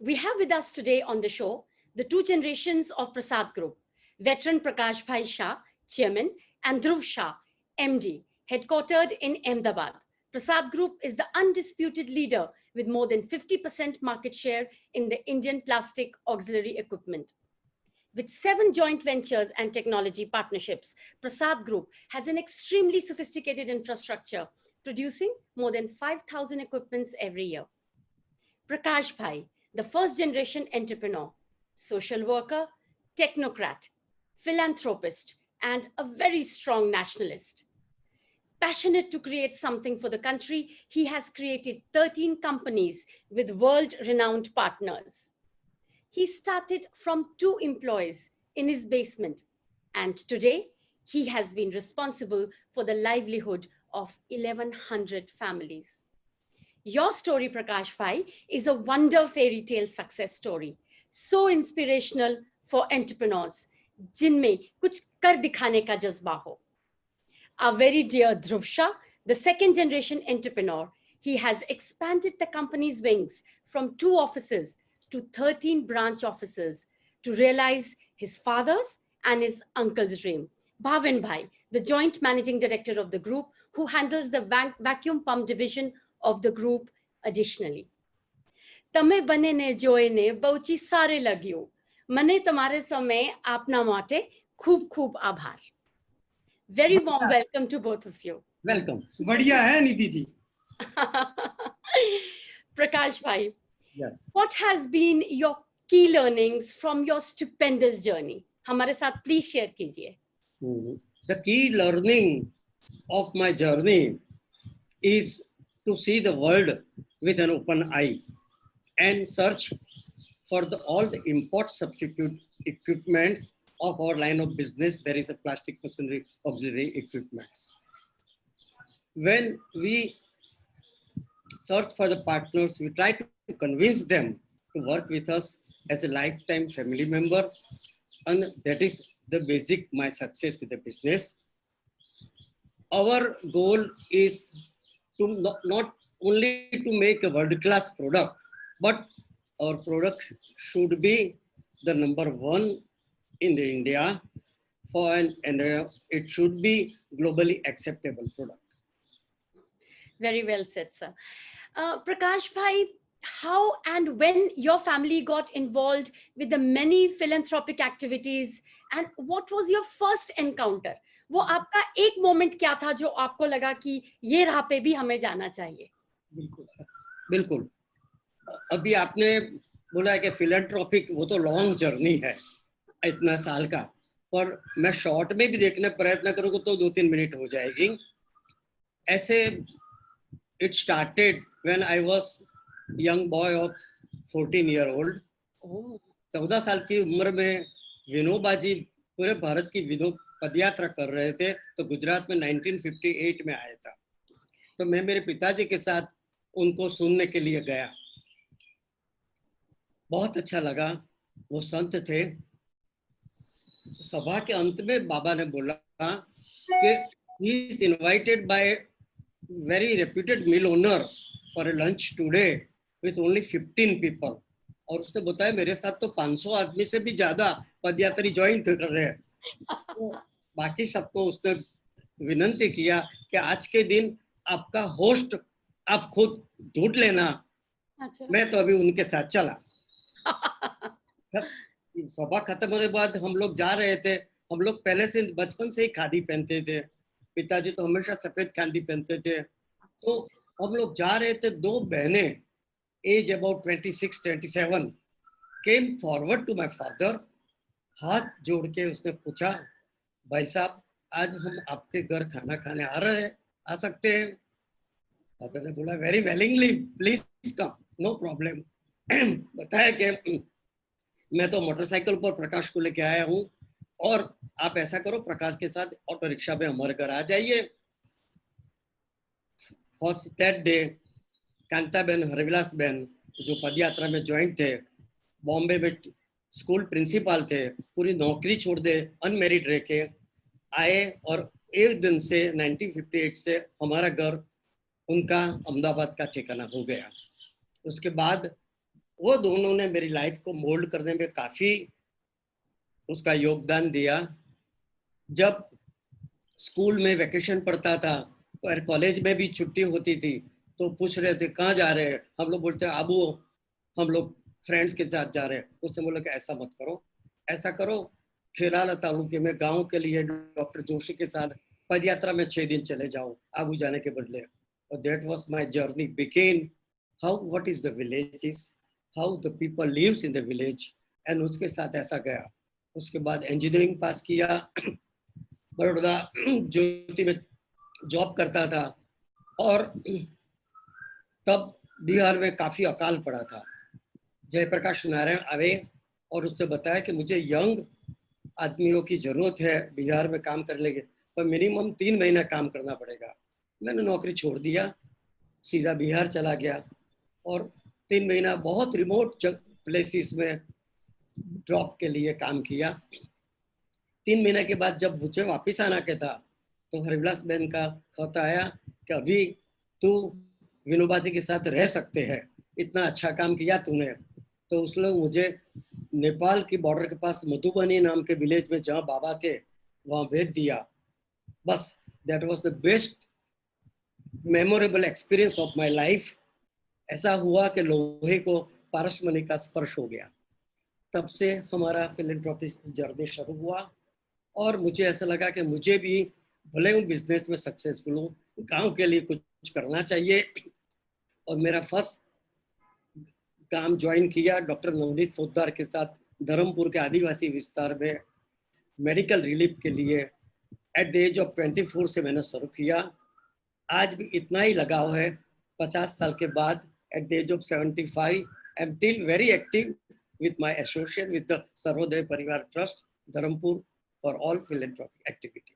We have with us today on the show the two generations of Prasad Group, veteran Prakash Bhai Shah, Chairman, and Dhruv Shah, MD, headquartered in Ahmedabad. Prasad Group is the undisputed leader with more than 50% market share in the Indian plastic auxiliary equipment. With 7 joint ventures and technology partnerships, Prasad Group has an extremely sophisticated infrastructure, producing more than 5,000 equipments every year. Prakash Bhai, the first generation entrepreneur, social worker, technocrat, philanthropist, and a very strong nationalist. Passionate to create something for the country, he has created 13 companies with world-renowned partners. He started from 2 employees in his basement, and today he has been responsible for the livelihood of 1,100 families. Your story, Prakash Bhai, is a wonder fairy tale success story, so inspirational for entrepreneurs, जिनमें कुछ कर दिखाने का जज्बा हो. Our very dear Dhruv Shah, the second generation entrepreneur, he has expanded the company's wings from 2 offices to 13 branch offices to realize his father's and his uncle's dream. Bhavin Bhai, the joint managing director of the group, who handles the vacuum pump division of the group additionally. તમે બંનેને જોઈને બહુચી સારે લાગ્યું. મને તમારે સમય આપના માટે ખૂબ ખૂબ આભાર. Very warm welcome to both of you. Welcome. बढ़िया है Nidhi ji. Prakash Bhai, yes. What has been your key learnings from your stupendous journey? हमारे साथ please share कीजिए. The key learning of my journey is to see the world with an open eye and search for all the import substitute equipments of our line of business. There is a plastic machinery auxiliary equipments. When we search for the partners, we try to convince them to work with us as a lifetime family member, and that is the basic my success with the business. Our goal is to not only to make a world-class product, but our product should be the number 1 in the India, and it should be globally acceptable product. Very well said, sir. Prakash Bhai, how and when your family got involved with the many philanthropic activities, and what was your first encounter? वो आपका एक moment क्या था जो आपको लगा कि ये राह पे भी हमें जाना चाहिए? बिल्कुल. अभी आपने बोला कि फिलैंथ्रोपिक, वो तो लॉन्ग जर्नी है इतना साल का, पर मैं शॉर्ट में भी देखने प्रयत्न करूँगा तो 2-3 मिनट हो जाएगी. ऐसे it started when I was young boy of 14 year old. 14 साल की उम्र में विनोबा जी पूरे भारत की विनोद पदयात्रा कर रहे थे, तो गुजरात में 1958 में आया था. तो मैं मेरे पिताजी के साथ उनको सुनने के लिए गया. बहुत अच्छा लगा. वो संत थे. सभा के अंत में बाबा ने बोला कि he is invited by very reputed mill owner for a lunch today with only 15 people. और उसने बताया मेरे साथ तो 500 आदमी से भी ज्यादा पदयात्री ज्वाइन कर रहे हैं. तो बाकी सबको उसने विनंती किया कि आज के दिन आपका होस्ट आप खुद ढूंढ लेना. मैं तो अभी उनके साथ चला. सभा खत्म होने के बाद हम लोग जा रहे थे. हम लोग पहले से बचपन से ही खादी पहनते थे. पिताजी तो हमेशा सफेद खादी पहनते थे. तो हम लोग जा रहे थे. 2 बहनें age about 26-27 came forward to my father. हाथ जोड़ के उसने पूछा, भाई साहब आज हम आपके घर खाना खाने आ रहे हैं, आ सकते हैं? फादर ने बोला very willingly, please come, no problem. बताया कि मैं तो मोटरसाइकिल पर प्रकाश को लेके आया हूँ, और आप ऐसा करो प्रकाश के साथ ऑटो रिक्शा में हमारे घर आ जाइए. First that day Kantaben, Harvilas ben जो पदयात्रा में ज्वाइन थे, बॉम्बे में स्कूल प्रिंसिपल थे, पूरी नौकरी छोड़ दे अनमेरिड रह के आए, और एक दिन से 1958 से हमारा घर उनका अहमदाबाद का ठिकाना हो गया. उसके बाद वो दोनों ने मेरी लाइफ को मोल्ड करने में काफी उसका योगदान दिया। जब स्कूल में वेकेशन पड़ता था और कॉलेज में भी छुट्टी होती थी तो पूछ रहे थे कहाँ जा रहे हैं, हम लोग बोलते हैं आबू हम लोग फ्रेंड्स के साथ जा रहे हैं। उसने बोला कि ऐसा मत करो, ऐसा करो खेराला तालुके में गांव के लिए डॉक्टर जोशी के साथ पद यात्रा में 6 दिन चले जाओ आबू जाने के बदले। और that was my journey begin, how what is the village is, how the people lives in the village, and उसके साथ ऐसा गया। उसके बाद इंजीनियरिंग पास किया, बड़ौदा ज्योति में जॉब करता था। और तब बिहार में काफी अकाल पड़ा था। जयप्रकाश नारायण आए और उसने बताया कि मुझे यंग आदमियों की जरूरत है बिहार में काम करने के, पर मिनिमम 3 महीना काम करना पड़ेगा। मैंने नौकरी छोड़ दिया, सीधा बिहार चला गया और 3 महीना बहुत रिमोट प्लेसेस में ड्रॉप के लिए काम किया। 3 महीने के बाद जब मुझे वापिस आना के था तो हरिविलास बहन का खत आया कि अभी तू विनोबा जी के साथ रह सकते हैं, इतना अच्छा काम किया तूने। तो उस लोग मुझे नेपाल की बॉर्डर के पास मधुबनी नाम के विलेज में जहाँ बाबा थे वहाँ भेज दिया। बस that was the best memorable experience of my life. ऐसा हुआ कि लोहे को पारसमणि का स्पर्श हो गया। तब से हमारा फिलैंथ्रोपी जर्नी शुरू हुआ और मुझे ऐसा लगा कि मुझे भी भले हूँ बिजनेस में सक्सेसफुल हूँ, गांव के लिए कुछ करना चाहिए। और मेरा फर्स्ट काम ज्वाइन किया डॉक्टर नवनीत पोद्दार के साथ धर्मपुर के आदिवासी विस्तार में मेडिकल रिलीफ के लिए। एट द एज ऑफ 24 से मैंने शुरू किया। आज भी इतना ही लगाव है 50 साल के बाद। At the age of 75 I am still very active with my association with the Sarvodaya Parivar Trust, Dharampur, for all philanthropic activity.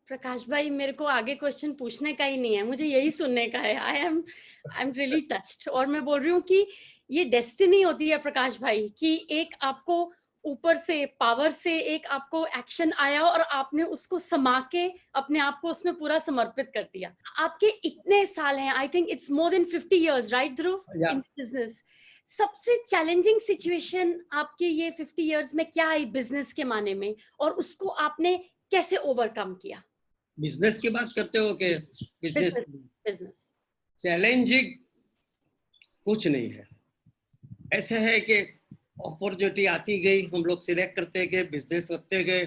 प्रकाश भाई, मेरे को आगे क्वेश्चन पूछने का ही नहीं है, मुझे यही सुनने का है। I am really touched. और मैं बोल रही हूँ कि ये डेस्टिनी होती है प्रकाश भाई, कि एक आपको ऊपर से पावर से एक आपको एक्शन आया और आपने उसको समा के अपने आप को उसमें पूरा समर्पित कर दिया। आपके इतने साल हैं, I think it's more than 50 years, right Dhruv, in business. सबसे चैलेंजिंग सिचुएशन आपके ये 50 years में क्या आई बिजनेस के माने में, और उसको आपने कैसे ओवरकम किया? बिजनेस की बात करते हो कि बिजनेस चैलेंजिंग कुछ नहीं है। ऐसे है कि अपॉर्चुनिटी आती गई, हम लोग सिलेक्ट करते गए, बिजनेस करते गए,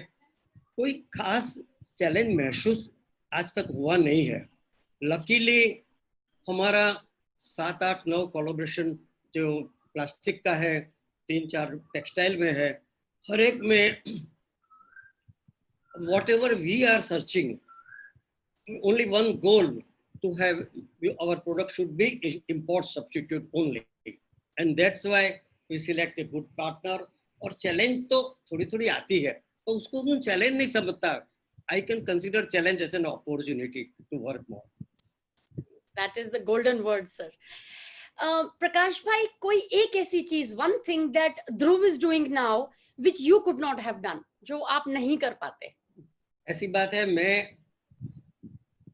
कोई खास चैलेंज महसूस आज तक हुआ नहीं है। लकीली हमारा 7, 8, 9 कोलैबोरेशन जो प्लास्टिक का है, 3, 4 टेक्सटाइल में है, हर एक में whatever we are searching, only one goal to have our product should be import substitute only, and that's why we select a good partner. और चैलेंज तो थोड़ी थोड़ी आती है तो उसको मैं चैलेंज नहीं समझता। I can consider challenge as an opportunity to work more. That is the golden word, sir. प्रकाश भाई, कोई एक ऐसी चीज, one thing that Dhruv is doing now which you could not have done, जो आप नहीं कर पाते? ऐसी बात है, मैं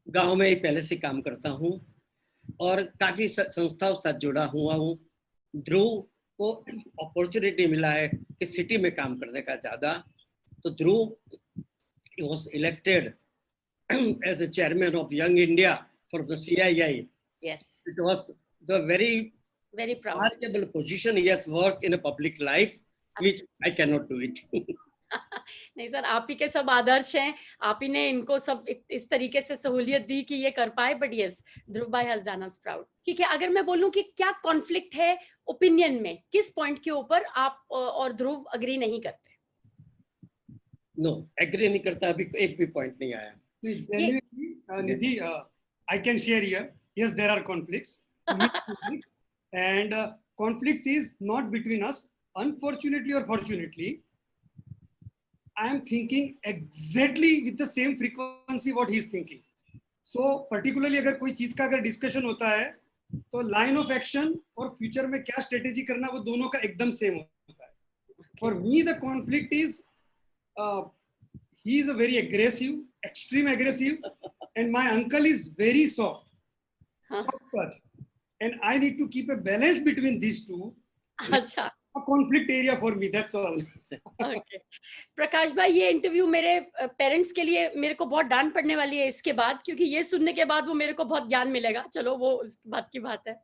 गांव में ही पहले से काम करता हूँ और काफी संस्थाओं के साथ जुड़ा हुआ हूँ। ध्रुव को अपॉर्चुनिटी मिला है कि सिटी में काम करने का ज्यादा, तो ध्रुव was elected as a chairman of Young India for the CII. Yes. It was the very proud remarkable position he has worked in a public life, which I cannot do it. नहीं sir, आप ही के सब आदर्श हैं, आप ही ने इनको सब इस तरीके से सहूलियत दी कि ये कर पाए। बट यस, ध्रुव भाई हैज डन अस प्राउड। ठीक है, अगर मैं बोलूं कि क्या कॉन्फ्लिक्ट है ओपिनियन में, किस पॉइंट के ऊपर आप और ध्रुव अग्री नहीं करते? नो, एग्री नहीं करता, अभी एक भी पॉइंट नहीं आया। Nidhi, I can share here. Yes, there are conflicts, and conflicts is not between us. Unfortunately or fortunately, I am thinking exactly with the same frequency what he is thinking. So particularly अगर कोई चीज का अगर discussion होता है तो line of action और future में क्या स्ट्रेटेजी करना वो दोनों का एकदम सेम होता है। For me the conflict is he is a very aggressive, extreme aggressive, and my uncle is very soft touch. and I need to keep a balance between these two. अच्छा, A conflict area for me, that's all. Okay. Prakash भाई, ये interview मेरे parents के लिए मेरे को बहुत डांट पड़ने वाली है इसके बाद, क्योंकि ये सुनने के बाद वो मेरे को बहुत ज्ञान मिलेगा। चलो वो उस बात की बात है।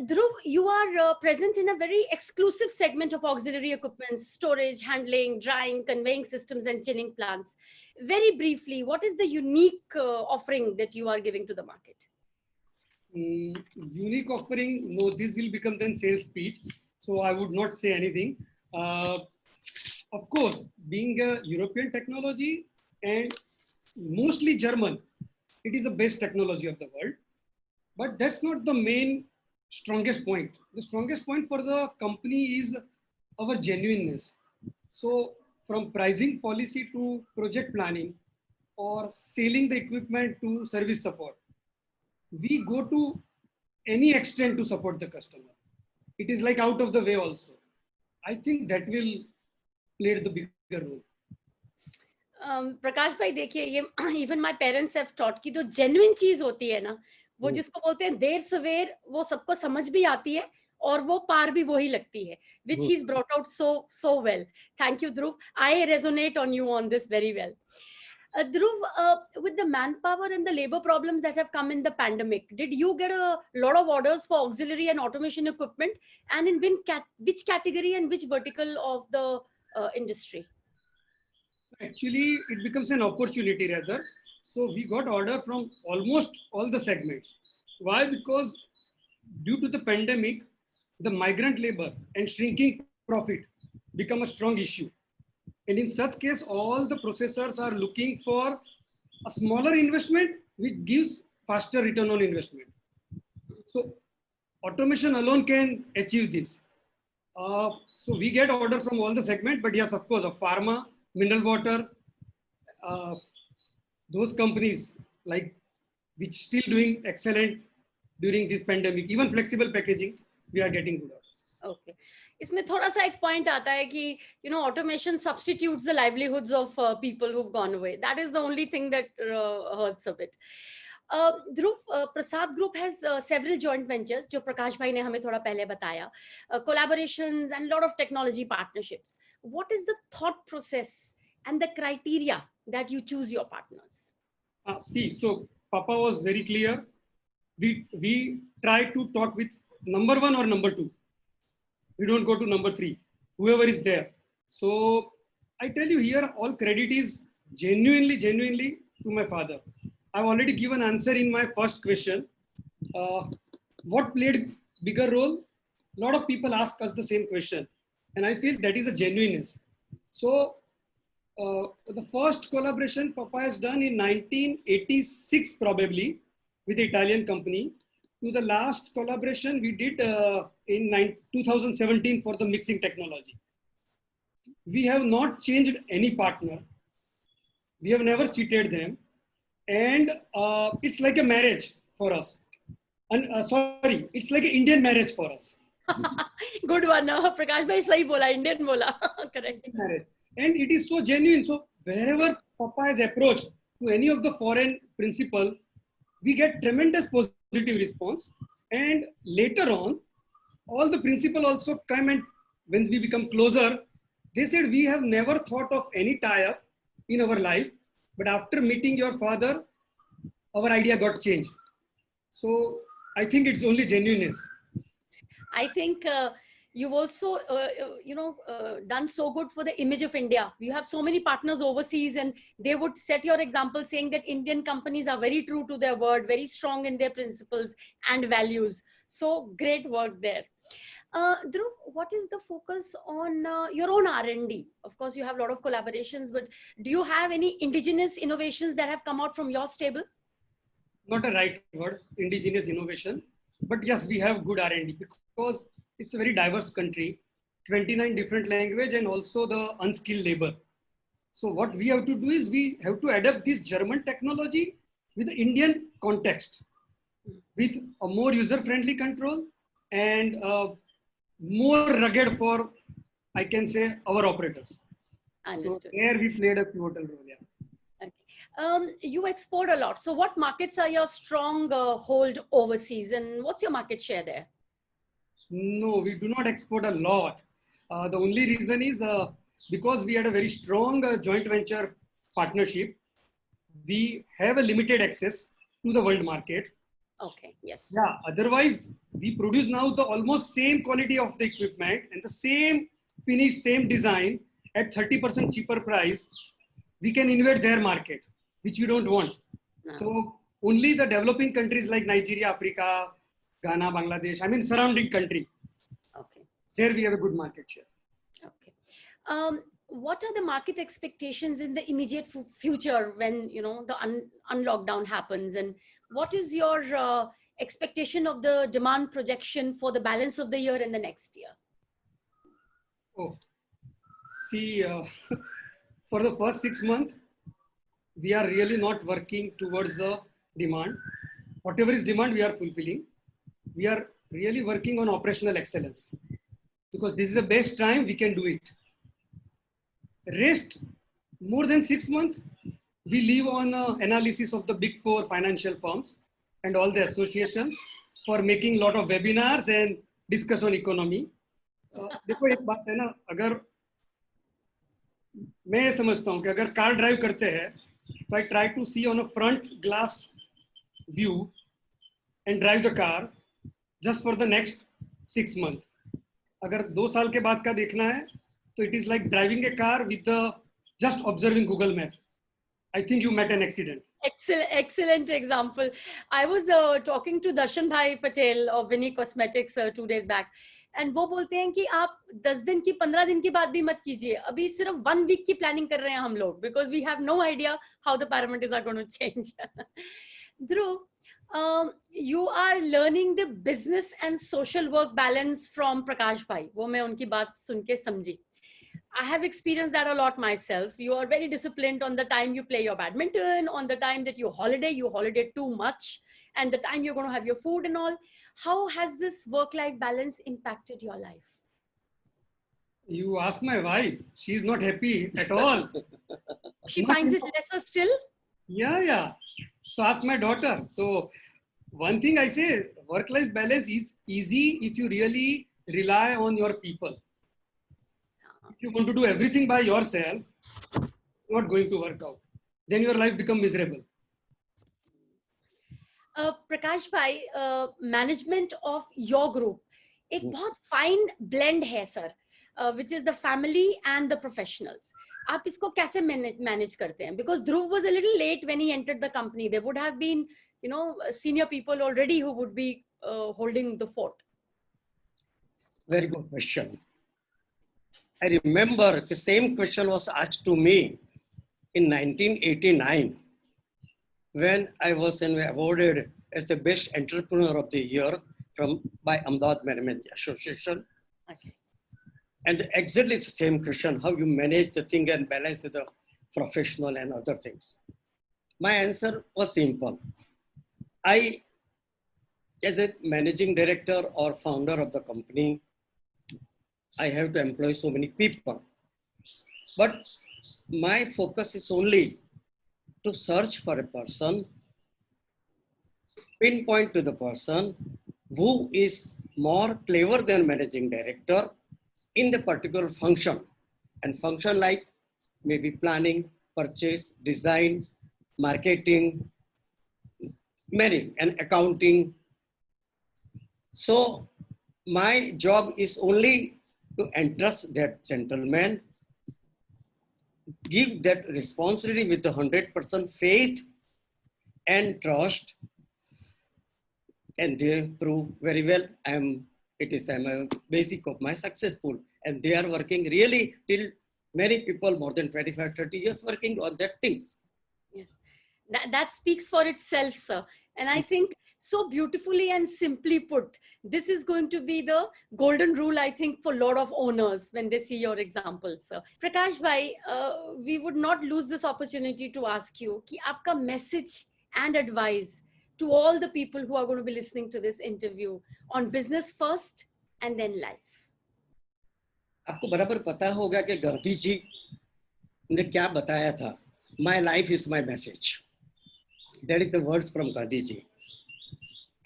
Dhruv, you are present in a very exclusive segment of auxiliary equipment, storage, handling, drying, conveying systems, and chilling plants. Very briefly, what is the unique offering that you are giving to the market? Unique offering, no, this will become then sales speech. So I would not say anything. Of course, being a European technology and mostly German, it is the best technology of the world. But that's not the main strongest point. The strongest point for the company is our genuineness. So from pricing policy to project planning or selling the equipment to service support, we go to any extent to support the customer. It is like out of the way also. I think that will play the bigger role. प्रकाश भाई, देखिए, ये even my parents have taught की जो genuine चीज होती है ना, वो जिसको बोलते हैं देर सवेर, वो सबको समझ भी आती है और वो पार भी वही लगती है, which he's brought out so well. Thank you, Dhruv. I resonate on you on this very well. Dhruv, with the manpower and the labor problems that have come in the pandemic, did you get a lot of orders for auxiliary and automation equipment? And in which category and which vertical of the industry? Actually, it becomes an opportunity rather. So we got order from almost all the segments. Why? Because due to the pandemic, the migrant labor and shrinking profit become a strong issue. And in such case, all the processors are looking for a smaller investment which gives faster return on investment. So automation alone can achieve this. So we get order from all the segment, but yes, of course, of pharma, mineral water, those companies like which still doing excellent during this pandemic. Even flexible packaging, we are getting good orders. Okay. इसमें थोड़ा सा एक point आता है कि automation substitutes the livelihoods of people who've gone away. That is the only thing that hurts a bit. Dhruv, Prasad Group has several joint ventures, जो प्रकाश भाई ने हमें थोड़ा पहले बताया, collaborations and lot of technology partnerships. What is the thought process and the criteria that you choose your partners? See, so Papa was very clear. We try to talk with number one or number two. We don't go to number three, whoever is there. So I tell you here, all credit is genuinely to my father. I've already given answer in my first question. What played bigger role? A lot of people ask us the same question. And I feel that is a genuineness. So the first collaboration Papa has done in 1986 probably with the Italian company. To the last collaboration we did in 2017 for the mixing technology. We have not changed any partner. We have never cheated them. And it's like a marriage for us. And sorry, it's like an Indian marriage for us. Good one. Prakash bhai sahi bola, Indian bola. Correct. Marriage. And it is so genuine. So wherever Papa is approached to any of the foreign principal, we get tremendous positive response. And later on, all the principal also come, and when we become closer, they said, we have never thought of any tie-up in our life, but after meeting your father, our idea got changed. So I think it's only genuineness. I think you've also, done so good for the image of India. You have so many partners overseas, and they would set your example saying that Indian companies are very true to their word, very strong in their principles and values. So great work there. Dhruv, what is the focus on your own R&D? Of course, you have a lot of collaborations, but do you have any indigenous innovations that have come out from your stable? Not a right word, indigenous innovation. But yes, we have good R&D because it's a very diverse country, 29 different language and also the unskilled labor. So what we have to do is we have to adapt this German technology with the Indian context, with a more user-friendly control and more rugged for, I can say, our operators. Understood. So there we played a pivotal role. Yeah. You export a lot. So what markets are your strong hold overseas, and what's your market share there? No, we do not export a lot. The only reason is because we had a very strong joint venture partnership, we have a limited access to the world market. Okay, yes. Yeah, otherwise we produce now the almost same quality of the equipment and the same finish, same design at 30% cheaper price. We can invade their market, which we don't want. No. So only the developing countries like Nigeria, Africa, Ghana, Bangladesh, I mean surrounding country, Okay. there we have a good market share. Okay. What are the market expectations in the immediate future when the unlockdown happens, and what is your expectation of the demand projection for the balance of the year and the next year? Oh, see, for the first 6 months, we are really not working towards the demand. Whatever is demand, we are fulfilling. We are really working on operational excellence because this is the best time we can do it. Rest, more than 6 months, we live on analysis of the big 4 financial firms and all the associations for making lot of webinars and discuss on economy. देखो एक बात है ना, अगर मैं ये समझता हूँ कि अगर कार ड्राइव करते हैं तो I try to see on a front glass view and drive the car just for the next 6 months. अगर 2 साल के बाद का देखना है तो it is like driving a car with the just observing Google Map. I think you met an accident. Excellent example. I was talking to Darshan Bhai Patel of Vinny Cosmetics 2 days back, and वो बोलते हैं कि आप 10 दिन की 15 दिन की बात भी मत कीजिए, अभी सिर्फ 1 week की planning कर रहे हैं हम लोग, because we have no idea how the parameters are going to change. Dhruv, you are learning the business and social work balance from Prakash Bhai. वो मैं उनकी बात सुन के समझी. I have experienced that a lot myself. You are very disciplined on the time you play your badminton, on the time that you holiday too much, and the time you're going to have your food and all. How has this work-life balance impacted your life? You ask my wife, she's not happy at all. She finds it lesser still? Yeah. So ask my daughter. So one thing I say, work-life balance is easy if you really rely on your people. If you want to do everything by yourself, it's not going to work out. Then your life becomes miserable. Prakash Bhai, management of your group, एक बहुत fine blend है sir, which is the family and the professionals. आप इसको कैसे manage करते हैं? Because Dhruv was a little late when he entered the company. There would have been, senior people already who would be holding the fort. Very good question. I remember the same question was asked to me in 1989 when I was awarded as the best entrepreneur of the year by Ahmedabad Management Association. Okay. And exactly the same question, how you manage the thing and balance the professional and other things. My answer was simple. I, as a managing director or founder of the company, I have to employ so many people. But my focus is only to search for a person, pinpoint to the person who is more clever than managing director in the particular function. And function like maybe planning, purchase, design, marketing, many, and accounting. So my job is only to entrust that gentleman, give that responsibility with 100% faith and trust, and they prove very well. I'm a basic of my successful, and they are working really till many people more than 25, 30 years working on that things. Yes, that speaks for itself, sir. And I think so beautifully and simply put, this is going to be the golden rule, I think, for a lot of owners when they see your examples. Sir. Prakash Bhai, we would not lose this opportunity to ask you ki aapka message and advice to all the people who are going to be listening to this interview on business first and then life. आपको बराबर पता होगा कि गांधी जी ने क्या बताया था my life is my message. That is the words from Gandhiji.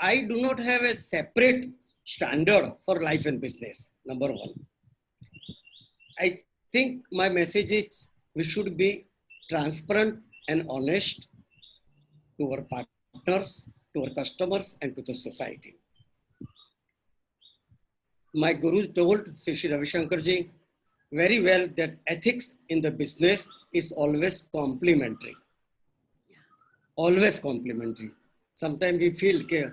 I do not have a separate standard for life and business, number one. I think my message is we should be transparent and honest to our partners, to our customers, and to the society. My Guru told Sri Ravi Shankar ji very well that ethics in the business is always complementary. Always complementary. Sometimes we feel कि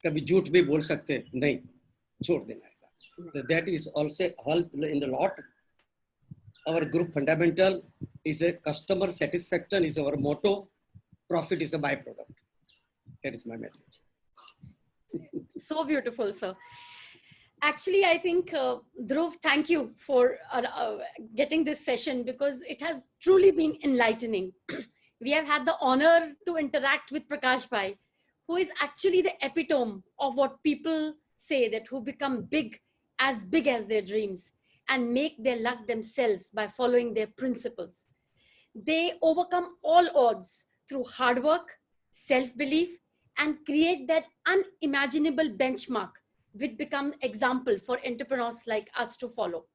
कभी झूठ भी बोल सकते हैं, नहीं, छोड़ देना ऐसा. So that is also help in the lot. Our group fundamental is a customer satisfaction is our motto. Profit is a byproduct. That is my message. So beautiful, sir. Actually, I think, Dhruv, thank you for getting this session because it has truly been enlightening. We have had the honor to interact with Prakash Bhai, who is actually the epitome of what people say, that who become big as their dreams and make their luck themselves by following their principles. They overcome all odds through hard work, self-belief, and create that unimaginable benchmark which become example for entrepreneurs like us to follow.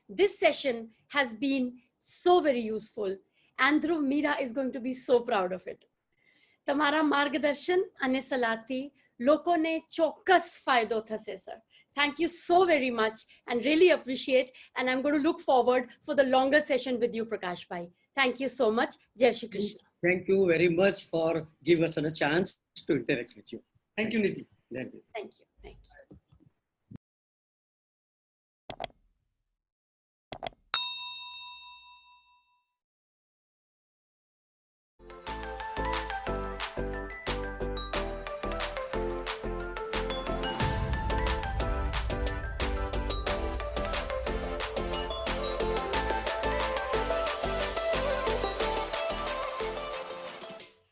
This session has been so very useful, and Dhruv, Meera is going to be so proud of it. તમારા માર્ગદર્શન અને સલાહથી લોકોને ચોક્કસ ફાયદો થશે, sir. Thank you so very much and really appreciate, and I'm going to look forward for the longer session with you, Prakash Bhai. Thank you so much. Jai Shri Krishna. Thank you very much for giving us a chance to interact with you. Thank you, Nidhi. Thank you. Thank you.